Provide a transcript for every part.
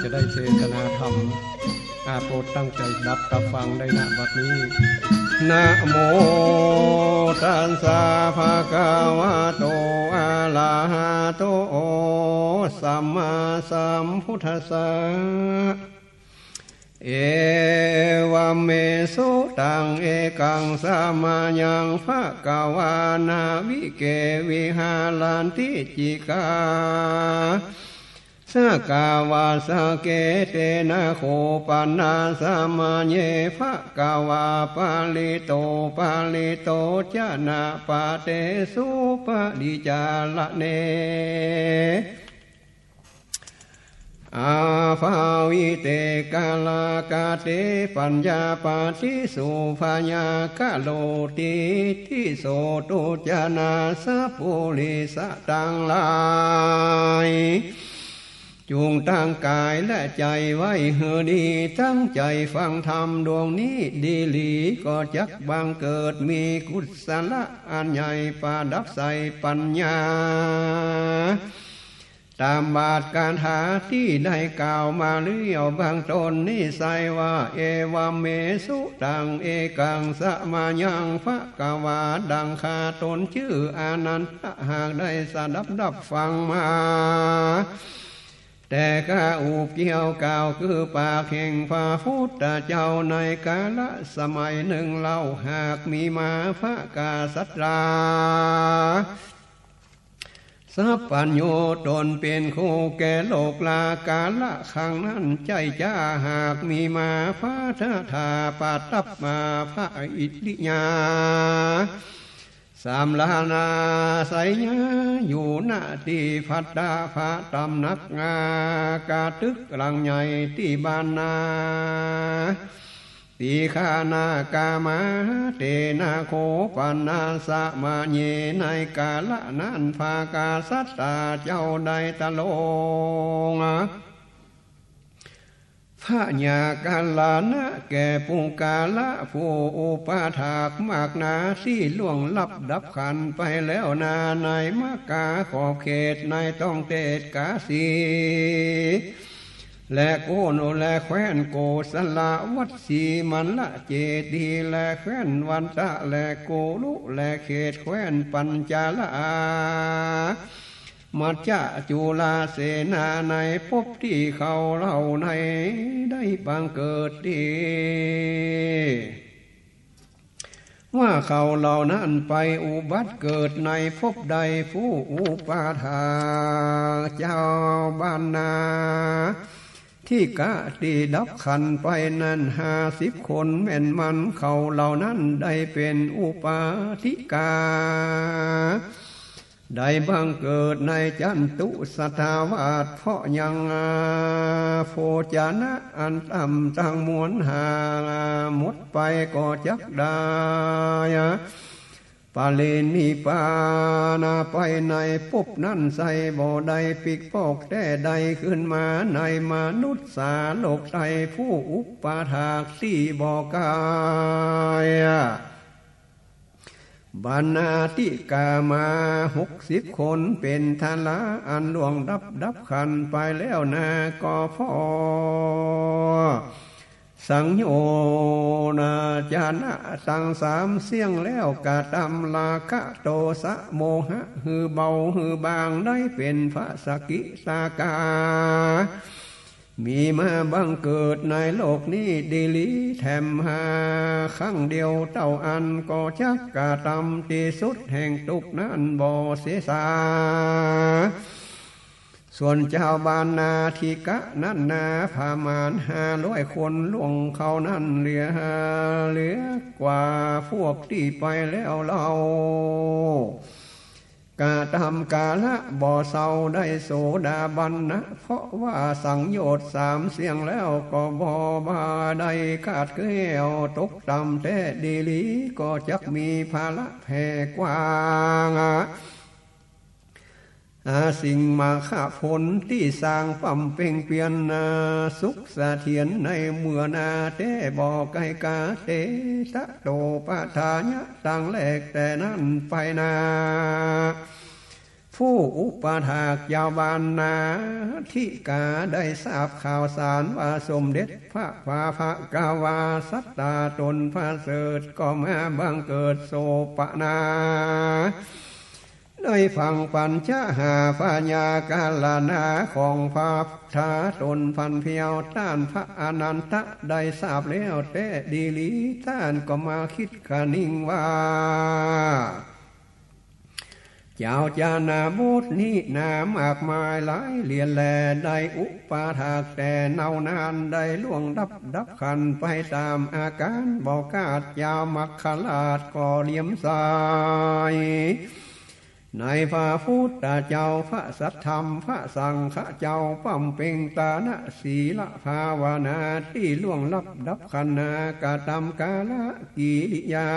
จะได้เทศนาธรรมโปรดตั้งใจรับฟังได้ณบัดนี้นะโมตัสสะภะคะวะโตอะระหะโตสัมมาสัมพุทธัสสะเอวเมสุตังเอกังสามายังภะคะวานาวิเกวิหารันติจิกาสกาวาสเกเตนะโคปันนาสมาเยภะกาวาปาลิโตปาลิโตจนะปะเตสุปะดิจาละเนอาภาวิเตกาลากาเตปัญญาปาทิสุภญากะโลติทิโสตุจนะสัพพุริสตังหลายจูงตั้งกายและใจไว้เหือดีตั้งใจฟังธรรมดวงนี้ดีหลีก็จักบังเกิดมีกุศลอันใหญ่ประดับใส่ปัญญาตามบาทการหาที่ได้กล่าวมาเลี้ยวบางตนนี้ใส่ว่าเอวเมสุตังเอกังสมายังภะกวาดังคาตนชื่ออานันตหากได้สดับฟังมาแต่ข้าอุบเกี่ยวกล่าวคือปากแห่งพระพุทธเจ้าในกาลสมัยหนึ่งเล่าหากมีมาพระกาสัตราสัพพัญโยตนเป็นคู่แก่โลกลากาละขังนั้นใจจ้าหากมีมาพระธาปัตตัปมาพระอิทิญาสามลานาไสยอยู่ณที่พัตตาพระตำนักงากาตึกหลังใหญ่ที่บ้านนาตีขานากามาเตนาโคปันนาสะมาเยในกาละนั้นภากาสัตตาเจ้าใดตะโลงพระญากาลานะแก่ปุกาละผู้อุปาถากมากนาที่ล่วงลับดับขันไปแล้วนาในมกาขอบเขตในต้องเตตกาสีและโกโนและแคว้นโกสละวัดสีมันละเจดีและแคว้นวันตะและโกลุและเขตแคว้นปัญจาลามัจจจุลาเสนาในภพที่เขาเล่าในได้บังเกิดดีว่าเขาเหล่านั้นไปอุบัติเกิดในภพใดผู้อุปาทาเจ้าบ้านนาที่กะตีดับขันไปนั้น50 คนแม่นมันเขาเหล่านั้นได้เป็นอุปาทิกาได้บังเกิดในจันตุสตาวาสเพราะยังโพจานะอันต่ำตั้งมวลหาหมดไปก็จักได้ปาเลนิปานาไปในภพนั้นใส่บ่อใดปิกปอกแต่ใดขึ้นมาในมนุษย์สาโลกไตผู้อุปาทากที่บ่อกายบรรณาธิกามา60 คนเป็นทาละอันล่วงดับขันไปแล้วนาก็พอสังโยนาจานะสังสามเสียงแล้วกะตำลาคะโตสะโมหะหือเบาหือบางได้เป็นพระสกิสากามีมาบังเกิดในโลกนี้ดีลีแถมหาครั้งเดียวเต่าอันก็ชักกะตำที่สุดแห่งทุกนั้นบ่เสียสาส่วนเจ้าบ้านนาทิกะนั้นนาพามาน500 คนล่วงเขานั้นเหลือกว่าพวกที่ไปแล้วเรา กาทำกาละบ่อเศร้าได้โสดาบันนะเพราะว่าสังโยชน์3เสียงแล้วก็บ่บาได้ขาดเกลียวตกต่ำแต่ดีลีก็จักมีภาระแผ่กว้างสิ่งมาข้าผลที่สร้างปั๊มเป่งเปลี่ยนสุขเสถียรในเมื่อนาเตบ่ไกกาเตตะโตปะทายะตั้งแรกแต่นั้นไปนาผู้อุปถากยาวบานนาทิกาได้ทราบข่าวสารว่าสมเด็จพระภกาวาสัตตาตนพระเสด็จก็มาบังเกิดโสปนาได้ฟังปัญจหาพญากาลนาของพระธาตนพันเพียวต้านพระอนันตะได้ทราบแล้วแต่ดีลีท่านก็มาคิดคนิ่งว่าเจ้าจานาบุตรนี้นามากมายหลายเรียนแลได้อุปถากแต่เนานานได้ล่วงดับขันไปตามอาการบอกกาดยาวมักขลาดก่อเลี่ยมสายในพระพุทธเจ้าพระสัทธรรมพระสังฆเจ้าปั๊มเป่งตานะศีลภาวนาที่ล่วงดับขันนากาตำกาละกิริยา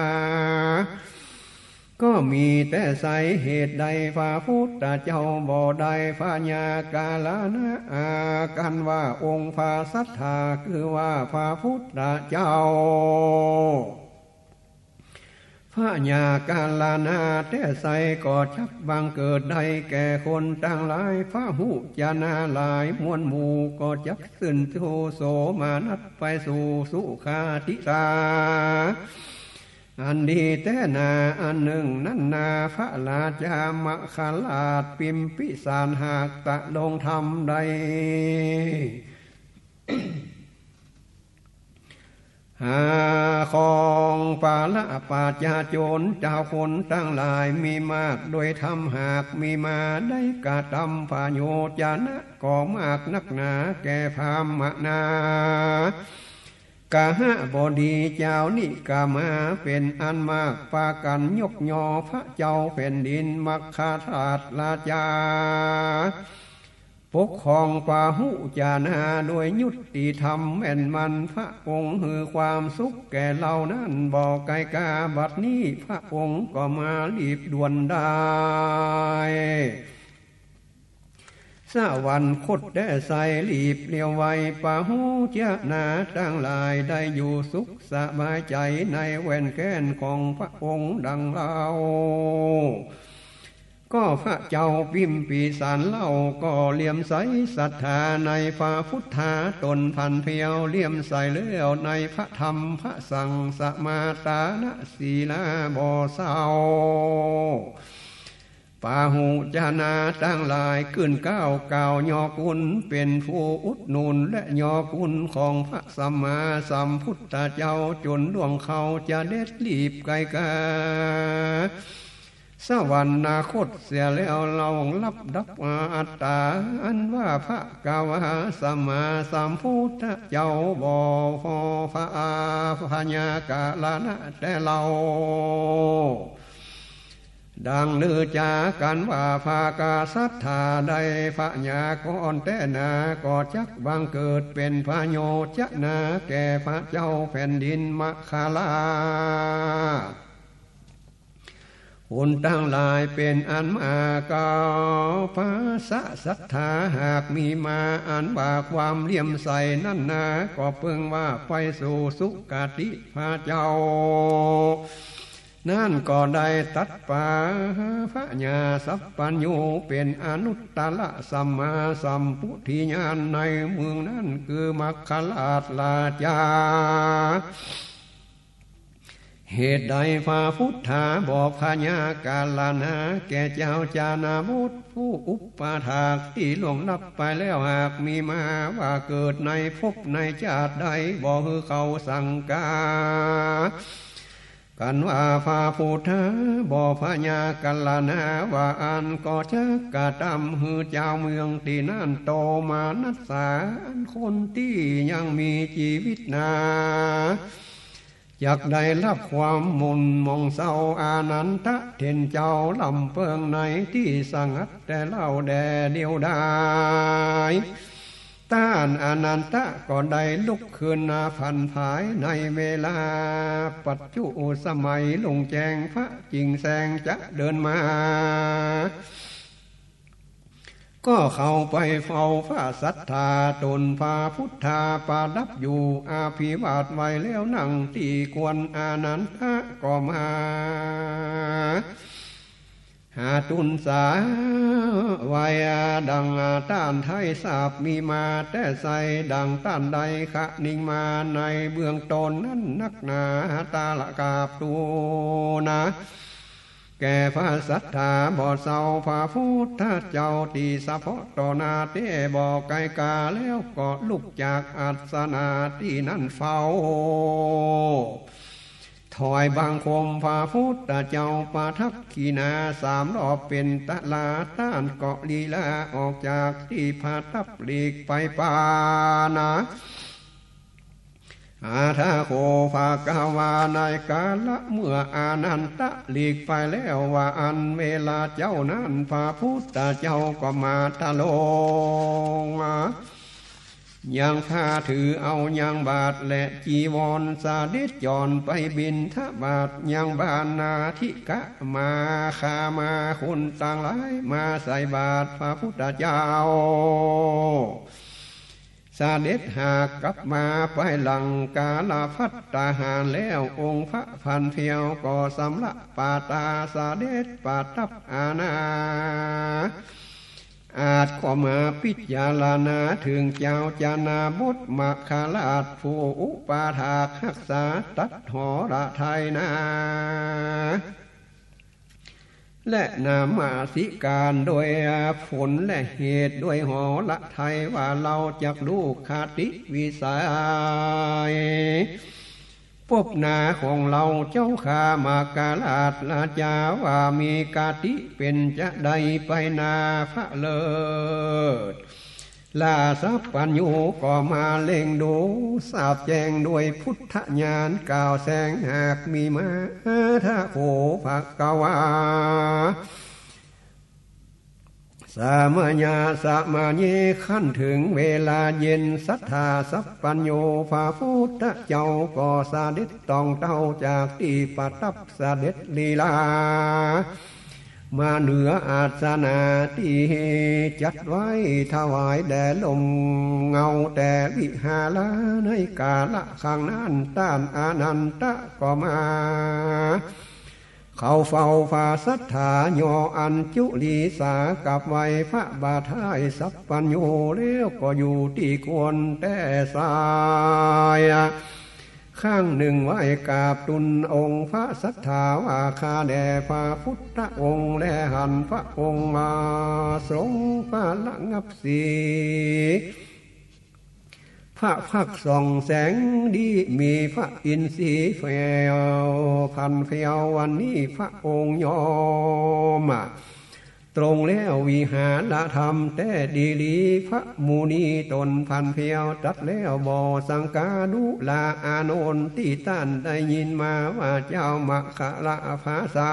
ก็มีแต่ใสเหตุใดพระพุทธเจ้าบ่ได้พญากาลนะกันว่าองค์พระสัทธาคือว่าพระพุทธเจ้าพระญากาลนาแต่ใสก็ชักบังเกิดได้แก่คนต่างหลายพระหุจานาหลายมวลหมู่ก็จักขึ้นโทโสมานัดไปสู่สุขาติตาอันดีแต่นาอันหนึ่งนั้นนาพระราชามะขลาดปิมพิสารหากตะลงธรรมใด หาของปาละปาจาโจรเจ้าคนตั้งหลายมีมากโดยทำหากมีมาได้กระทำพาโยจานะก็มากนักหนาแก่พามนากะหะบดีเจ้านิกามาเป็นอันมากปากันยกยอพระเจ้าแผ่นดินมักคาทาตราชาปกครองปาหุจานาโดยยุติธรรมแม่นมันพระองค์หือความสุขแก่เรานั้นบอกไกกาบัดนี้พระองค์ก็มารีบด่วนได้สวรรคตได้ใสรีบเลี้ยวไวปาหุจานาทั้งหลายได้อยู่สุขสบายใจในแว่นแก้นของพระองค์ดังเราก็พระเจ้าพิมปีสารเล่าก็เลี่ยมใสศรัทธาในพระพุทธาตนพันเพียวเลี่ยมใสเลี้ยวในพระธรรมพระสังสมาตานะศีลาบ่เศร้าปาหุจานาตั้งหลายขึ้นก้าวก่าวยอกุลเป็นผู้อุดหนุนและยอกุลของพระสัมมาสัมพุทธเจ้าจนดวงเขาจะเด็ดรีบไกลกาสวรรนาคตเสียแล้วเรารับดับอัตตาอันว่าพระกาวาสัมมาสัมพุทธเจ้าบ่พอพระญากาลนะแต่เราดังลือจากันว่าภากาสัทธาได้พระญากรแต่นาก็จักบังเกิดเป็นพระโยชนะแก่พระเจ้าแผ่นดินมคาลาคนตั้งหลายเป็นอันมาเก่าภาษาศรัทธาหากมีมาอันว่าความเลี่ยมใสนั่นนาก็เพิ่งว่าไปสู่สุคติพระเจ้านั่นก็ได้ตัดป่าพระญาสัพพัญญูเป็นอนุตตรสัมมาสัมพุทธิญาณในเมืองนั้นคือมัคคลาชราชาเหตุใดพระพุทธาบอกพญากาลนาแก่เจ้าจานาบุตรผู้อุปถากที่ล่วงลับไปแล้วหากมีมาว่าเกิดในภพในชาติใดบอกคือเขาสั่งกากันว่าพระพุทธาบอกพญากาลนาว่าอันก็จะกระทำหือเจ้าเมืองที่นั่นโตมานัสสาคนที่ยังมีชีวิตนา อยากได้รับความมุนมองเศร้าอานันทะเทนเจ้าลำเพิงในที่สงัดแต่เล่าแดเดียวดายต้านอนันตะก็ได้ลุกขึ้นพันภายในเวลาปัจจุสมัยลงแจงพระจริงแสงจะเดินมาก็เข้าไปเฝ้าพระศรัทธาตนพาพุทธาปาดับอยู่อาภิวาทไว้แล้วนั่งตีควรอานันทะก็มาหาตุนสาวายดังต้านไทยสาบมีมาแต่ใส่ดังต้านใดขะนิ่งมาในเบื้องต้นนั้นนักหนาตาละกาบตูนะแก่พระศรัทธาบ่เศร้าพระพุทธเจ้าตีสะเพาะต่อนาเตบ่ไกลกาแล้วก็ลุกจากอัศนาที่นั่นเฝ้าถอยบางคมพระพุทธเจ้าประทับขีนา3 รอบเป็นตะลาต้านเกาะลีลาออกจากที่ประทับหลีกไปปานะอาทาโคภากาวาในกาละเมื่ออานันตะหลีกไปแล้วว่าอันเวลาเจ้านั้นพระพุทธเจ้าก็มาตะลงยังพาถือเอายังบาทและจีวรสาเด็จจรไปบินทบาทยังบานนาธิกะมาคามาคนต่างหลายมาใส่บาทพระพุทธเจ้าสาเด็จหากกลับมาไปหลังกาลพัตตาหารแล้วองค์พระพันเพียวก็สำละปาตาสาเด็จปาทับอาณาอาจก็มาพิจารณาถึงเจ้าจานาบทมคาลาดผู้อุปาทารักษาตัดหอระไทยนาและนามาสิการโดยผลและเหตุด้วยหอละไทยว่าเราจักลูกคติวิสัยพบนาของเราเจ้าขามากาลาดลาจาว่ามีกาติเป็นจะใดไปนาพระเลิศลาสัพปัญญูก็มาเล่งดูสาบแจงด้วยพุทธญาณกล่าวแสงหากมีมาถ้าโคภกวาสามัญญาสามาเยขั้นถึงเวลาเย็นศรัทธาสัพปัญโยพระพุทธเจ้าก็สาเด็จต้องเต้าจากที่ประทับสาเด็จลีลามาเหนืออาสนะที่จัดไว้ถวายแด่ลมเงาแต่วิหารในกาละข้างนั้นต้านอนันตะก็มาเขาเฝ้าพาศรัทธาโยอัญจุลีสากับไว้พระบาทายสัพปัญโยแล้วก็อยู่ที่ควรแต่สายข้างหนึ่งไว้กราบตุนองค์พระศรัทธาว่าข้าแด่พระพุทธองค์และหันพระองค์มาทรงพระละงับสีพระพักส่องแสงดีมีพระอินทรีย์เฟียวพันเฟียววันนี้พระองค์ยอมตรงแล้ววิหารธรรมแต่ดีลีพระมูนีตนพันเพียวตัดแล้วบ่อสังกาดุลาอานนท์ที่ท่านได้ยินมาว่าเจ้ามัคคะละภาษา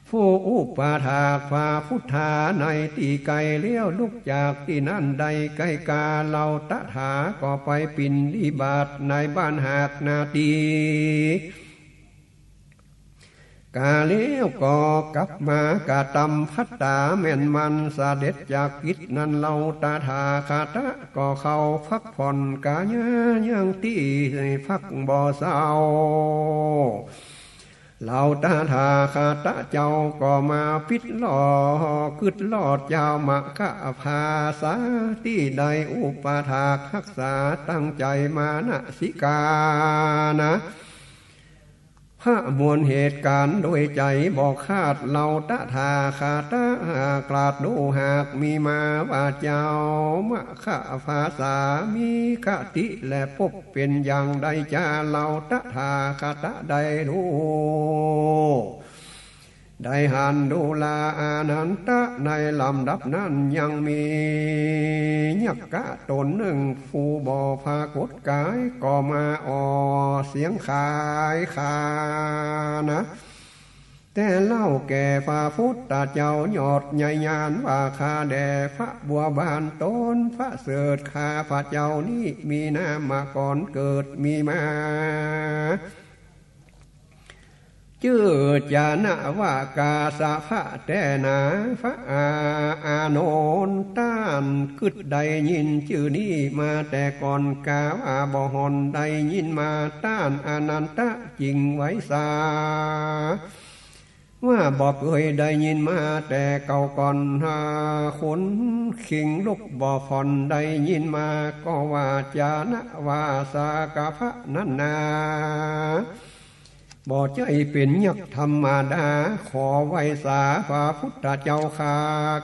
ผู้อุปาทากพาพุทธาในที่ไกลเลี้ยวลุกจากที่นั่นใดไกลกาเราตถาก็ไปปินนิบาตในบ้านหากนาทีกาเลี้ยวก็กลับมากาตำพัตตาแม่นมันเสด็จจากกิจนั้นเราตาถาคาตะก็เข้าพักผ่อนกาญายังที่พักบ่อเศร้าเราตาถาคาตะเจ้าก็มาพิดล่อคึดลอดเจ้ามะกะภาษาที่ใดอุปาทากรักษาตั้งใจมานะสิกานะพระมวลเหตุการณ์โดยใจบอกคาดเราตะทาคาตะกลาดดูหากมีมาว่าเจ้ามะขะภาษามีคติและพบเป็นอย่างใดจ้าเราตะทาคาตะใดรู้ ได้หันดูลาอานันตะในลำดับนั้นยังมียักษ์กะตนหนึ่งฟูบ่อพากดกายก็มาเสียงขายขานะแต่เล่าแก่พระพุทธเจ้าหยอดใหญ่ยานว่าข้าแด่พระบัวบานต้นพระเสด็จข้าพระเจ้านี้มีน้ำมาก่อนเกิดมีมาชื่อจานะว่ากาสะพระแต่นาพระอาโนนต้านกึดใดยินชื่อนี้มาแต่ก่อนกาว่าบ่หอนใดยินมาต้านอนันตะจริงไว้สาว่าบอกเคยได้ยินมาแต่เก่าก่อนขนขิงลุกบ่ผ่อนได้ยินมาก็ว่าจานะว่าสากาพระนันนาบ่ใจเป็นยักษ์ธรรมดาขอไว้สาพระพุทธเจ้าข้า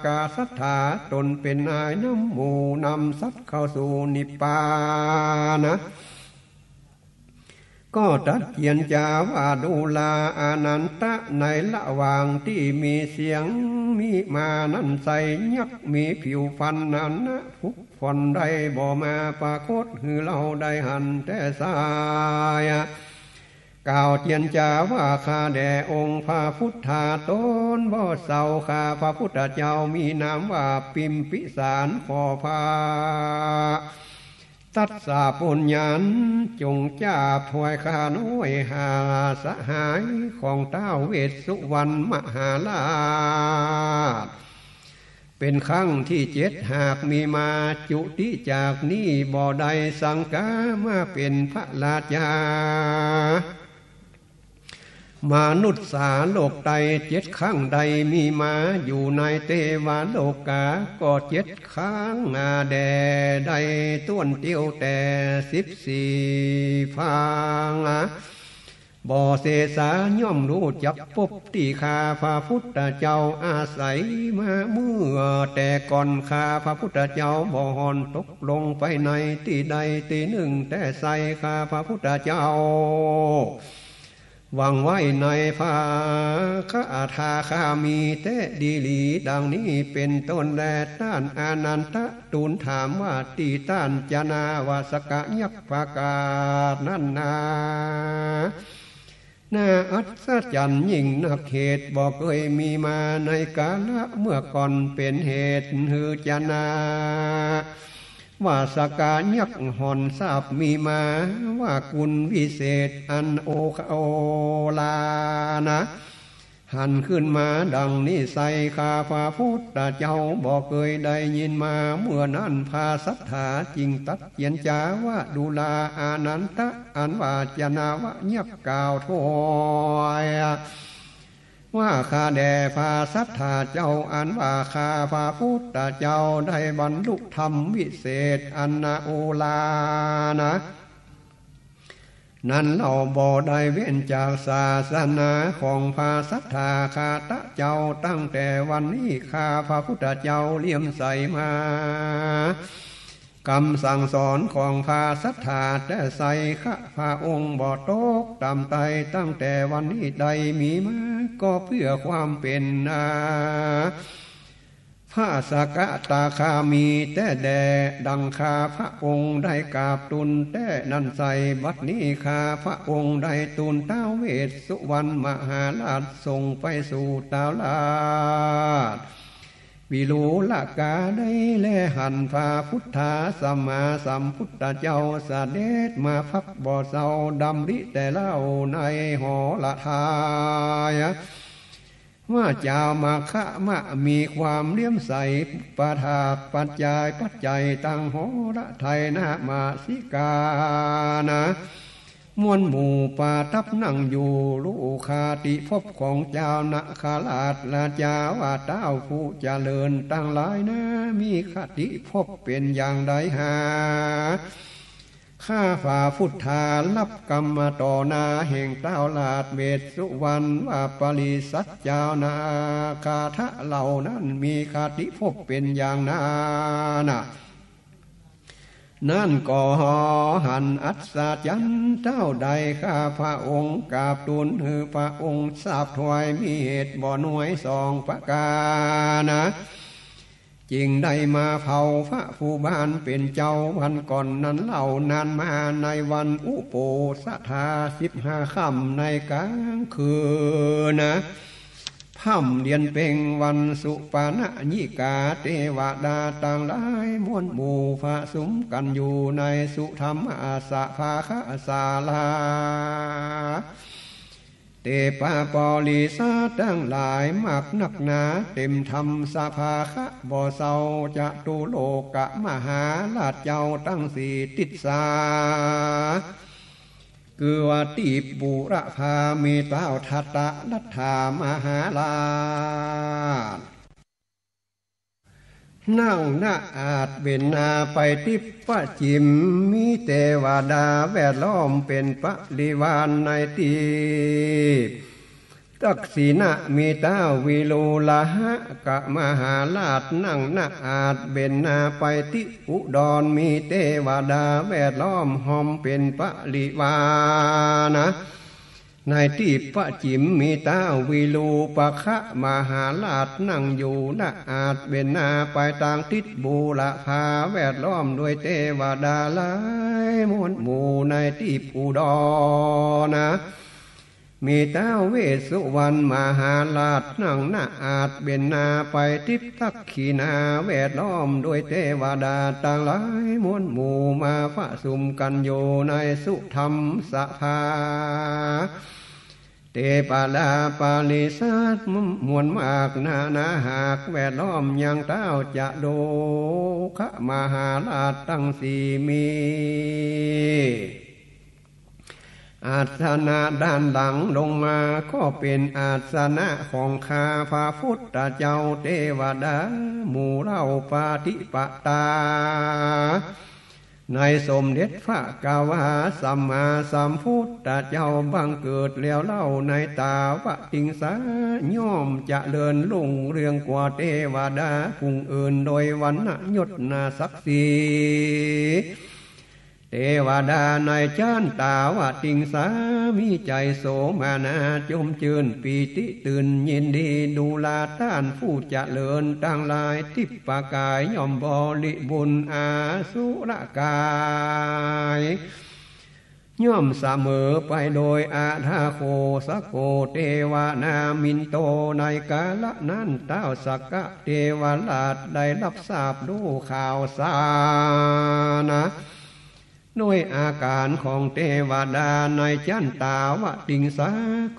กาสัทธาตนเป็นนายน้ำหมู่นำสัตว์เข้าสู่นิพพานนะก็ตัดเขียนจาว่าดูลาอานันตะในระหว่างที่มีเสียงมีมานั้นใสยักษ์มีผิวฟันนั้นนะทุกฝนได้บ่มาปรากฏคือเราได้หันแต่สายกล่าวเทียนจาว่าข้าแด่องค์พระพุทธาตนบ่เศร้าข้าพระพุทธเจ้ามีนามว่าปิมพิสารขอพาตัดสาปุญญาณจงจ้าถวายข้าน้อยหาสหายของเต้าเวสสุวรรณมหาราชเป็นครั้งที่7หากมีมาจุติจากนี้บ่อใดสังกามาเป็นพระราชามนุษย์สาโลกใด7ครั้งใดมีมาอยู่ในเทวโลกาก็7ครั้งแด่ใดต้วนเตียวแต่14ฟังบ่เสสาย่อมรู้จักพบที่ข้าพระพุทธเจ้าอาศัยมาเมื่อแต่ก่อนข้าพระพุทธเจ้าบ่หอนตกลงไปในที่ใดที่หนึ่งแต่ใส่ข้าพระพุทธเจ้าวางไว้ในภาคาถาคามีแต่ดีหลีดังนี้เป็นต้นแลต้านอานันตะตูนถามว่าตีต้านจนาวาสกะยักษ์ประกาศนั่นนาน่าอัศจรรย์ยิ่งนักเหตุบอกเคยมีมาในกาลเมื่อก่อนเป็นเหตุฮือจนาว่าสกายักษ์หอนทราบมีมาว่ากุลวิเศษอันโอลานะหันขึ้นมาดังนี้ใส่ข้าพระพุทธเจ้าบอกเคยได้ยินมาเมื่อนั้นพาสัทธาจริงตัดเขียนจาว่าดูลาอานันตะอันว่าจนาวะยักษ์กล่าวถอยว่าข้าแด่พาสัทธาเจ้าอันว่าข้าพระพุทธเจ้าได้บรรลุธรรมวิเศษอันโอลานะนั้นเราบ่ได้เว้นจากศาสนาของพาสัทธาข้าตะเจ้าตั้งแต่วันนี้ข้าพระพุทธเจ้าเลี่ยมใสมาคำสั่งสอนของพาสัทธาแต่ใส่ข้าพระองค์บ่ตกต่ำไตตั้งแต่วันนี้ใดมีมาก็เพื่อความเป็นพระสกตาคามีแต่แด่ดังข้าพระองค์ได้กราบทูลแต่นันใสบัดนี้ข้าพระองค์ได้ทูลเต้าเวสสุวรรณมหาราชส่งไปสู่เต้าลาชวิโลละกาได้แลหันพาพุทธาสัมมาสัมพุทธเจ้าเสด็จมาพักบ่อเศร้าดำริแต่เล่าในหอละทายว่าเจ้ามาคะมะมีความเลี่ยมใสประทาปัจจัยตั้งหอละไทยนามาสิกานะมวลหมู่ป่าทับนั่งอยู่ลูกคาติภพของเจ้านาคาราชราชาว่าเต้าผู้เจริญตั้งหลายนะมีคติภพเป็นอย่างใดหาข้าฝ่าพุทธารับกรรมต่อนาแห่งเต้าลาดเวสสุวรรณว่าปริสัจเจ้านาคาทะเหล่านั้นมีคติภพเป็นอย่างนา นั่นก็หันอัศจรรย์เท่าใดข้าพระองค์กราบทูลคือพระองค์ทราบถวายมีเหตุบ่หน่วยสองประการนะจึงได้มาเผาพระผู้บานเป็นเจ้าวันก่อนนั้นเล่านานมาในวันอุโปสถา15 ค่ำในกลางคืนนะค่ำเดือนเพ็ญวันสุปาณญิกาเทวดาต่างหลายมวลหมู่พระสุมกันอยู่ในสุธรรมอาสาภาคศาลาเตปาปอลิสาทั้งหลายมากนักหนาเต็มธรรมสภาคะบ่เศร้าจะตุโลกะมหาราชเจ้าตั้งสี่ติดสาคือว่าตีบุรพาเมตาทัตตะรัฐามหาลาชนั่งนาอาจเบนนาไปทิพระจิมมีเทวดาแวดล้อมเป็นปริวารในทีตักศีนะมีตาวิโลลาหะกะมหาราชนั่งนาอาจเบนนาไปทิอุดรมีเทวดาแวดล้อมหอมเป็นปริวารนะในที่พระจิมมีตาวิลูปะคะมหาราชนั่งอยู่นาอาจเบนนาไปทางทิศบูรพาแวดล้อมด้วยเทวดาหลายมวลหมู่ในที่อุดรนะมีเท้าเวสสุวรรณมหาราชนั่งนาอาจเบนนาไปทิพทักขีนาแวดล้อมด้วยเทวดาต่างหลายมวลหมู่มาผสมกันอยู่ในสุธรรมสภาเตปาลาปาลิสามวลมากนาหากแวดล้อมยังเท้าจะโดคะมหาราชตั้งสี่มีอาสนะด้านหลังลงมาก็เป็นอาสนะของข้าพระพุทธเจ้าเทวดาหมู่เราปาฏิปตาในสมเด็จพระกาวาสัมมาสัมพุทธเจ้าบังเกิดแล้วเล่าในตาวติงสาย่อมจะเลินลุ่งเรืองกว่าเทวดาผู้อื่นโดยวันณยศนาศักดิ์ศรีเทวดาในชั้นตาวติงสามีใจโสมานาจมจืนปีติตื่นยินดีดูลาท่านผู้เจริญตั้งหลายทิพกายย่อมบริบุญอาสุรกายย่อมเสมอไปโดยอาทาโคสโกเทวนามินโตในกาลนั้นเต้าสักกะเทวราชได้รับทราบดูข่าวสารนะด้วยอาการของเทวดาในชั้นตาวติงสา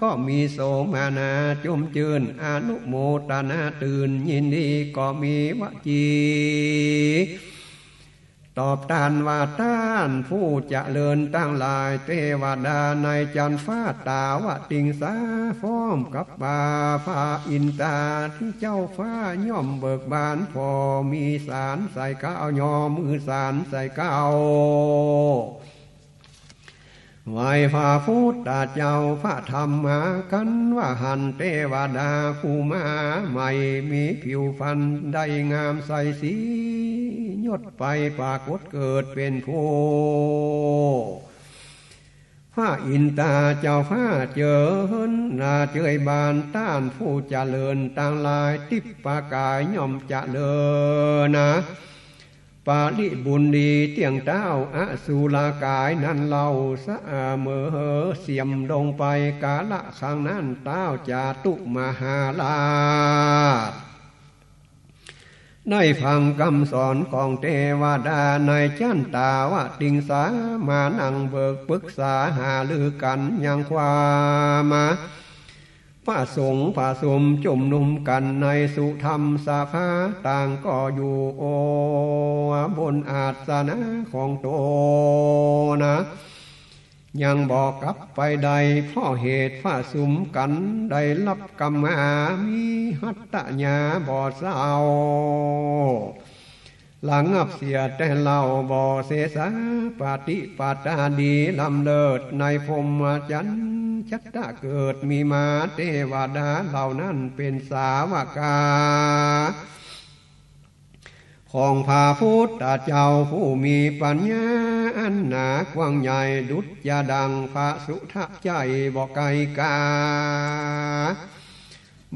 ก็มีโสมานาจมจืนอนุโมทนาตื่นยินดีก็มีวจีตอบทานว่าท่านผู้เจริญตั้งหลายเทวดาในจันฟ้าตาวติงสาฟ้อมกับป่าฟ้าอินตาที่เจ้าฟ้าย่อมเบิกบานพอมีสารใส่ก้าวยอมือสารใส่ก้าวไหวพระพุทธเจ้าพระธรรมมากันว่าหันเทวดาผู้มาใหม่มีผิวพรรณได้งามใสสียศไปปรากฏเกิดเป็นผู้พระอินตาเจ้าฟ้าเจอนาเจยบานต้านผู้เจริญต่างหลายทิพปากายย่อมเจริญนะปาลิบุญดีเตียงเต้าอสุรากายนั้นเราสะเมอเสียมลงไปกาละข้างนั้นเต้าจาตุมหาราชได้ฟังคำสอนของเทวดาในชั้นตาวติงสามานั่งเบิกปรึกษาหาลือกันยังความมาพระสงฆ์พระสมจุ่มนุมกันในสุธรรมสภาต่างก็อยู่โอบนอาสนะของโตนะยังบอกกลับไปใดเพราะเหตุพระสุมกันได้รับกรรมามีหัตถญาบ่เศร้าหลังอับเสียแต่เล่าบ่เสสาปฏิปตาดีลำเลิศในพรหมจรรย์ชัตตะเกิดมีมาเทวดาเหล่านั้นเป็นสาวกาข ของพระพุทธเจ้าผู้มีปัญญาอันหนากว้างใหญ่ดุจยาดังพระสุทธใจบอกไกลกา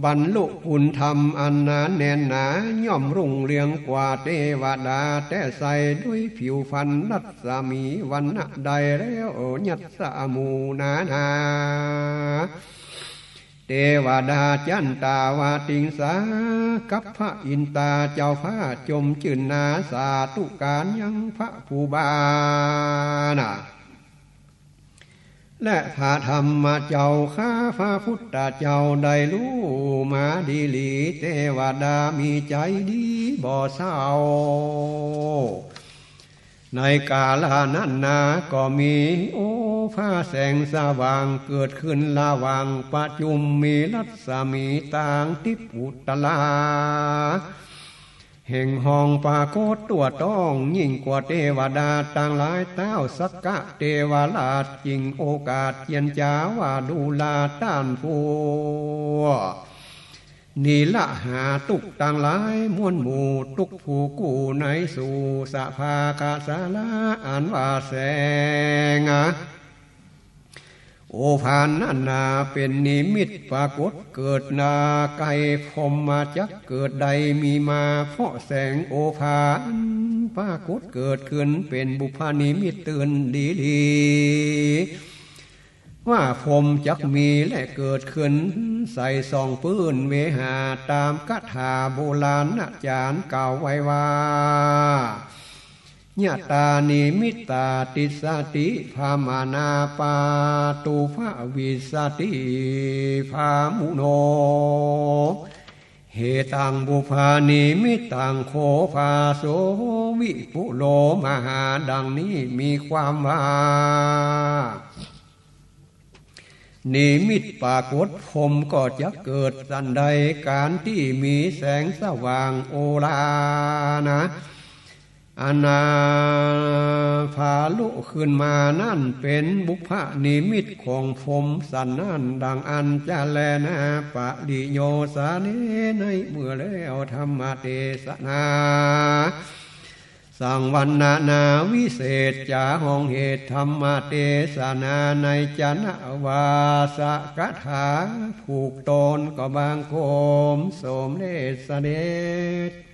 บรรลุคุณธรรมอันหนาแน่นหนาย่อมรุ่งเรืองกว่าเทวดาแต่ใสด้วยผิวพรรณรัศมีวันณะใดแล้วยัตสามูนานาเทวดาจันตาวาติงสากับพระอินตาเจ้าฟ้าจมจืนนาสาธุการยังพระผู้บานะและพระธรรมเจ้าข้าพระพุทธเจ้าได้รู้มาดีหลีเทวดามีใจดีบ่เศร้าในกาลนั้นนาก็มีโอภาแสงสว่างเกิดขึ้นระหว่างประจุมมีรัศมีต่างทิพอุตลาแห่งห้องปาโคตตัวต้องยิ่งกว่าเทวดาต่างหลายเต้าสักกะเทวราชจิงโอกาสเทียนจาว่าดูลาต้านผัวนี่ละหาตุกต่างหลายมวลหมู่ตุกผู้กู้ในสู่สะภาคาสาลาอันว่าแสงโอภานนานาเป็นนิมิตปรากฏเกิดนาไกพรหมมาจักเกิดใดมีมาเพราะแสงโอภานปรากฏเกิดขึ้นเป็นบุพนิมิตเตือนดีว่าพรหมจักมีและเกิดขึ้นใส่ซองปืนเวหาตามคาถาโบราณอาจารย์กล่าวไว้ว่าญาตานิมิตาติสติภามานาปาตุภาวิสติภามุโนเหตังบุพานิมิตังโคภาโสวิปุโลมหาดังนี้มีความว่านิมิตปรากฏพรหมก็จะเกิดสันใดการที่มีแสงสว่างโอฬารนะอนาภาลุขึ้นมานั่นเป็นบุพนิมิตของพรหมสันนั่นดังอันจะแลนะปะริโยสาเนในเมื่อแล้วธรรมเทศนาสังวันนาวิเศษจาห้องเหตุธรรมเทศนาในจนะวาสกถาผูกตนก็บางโคมสมเลสเดช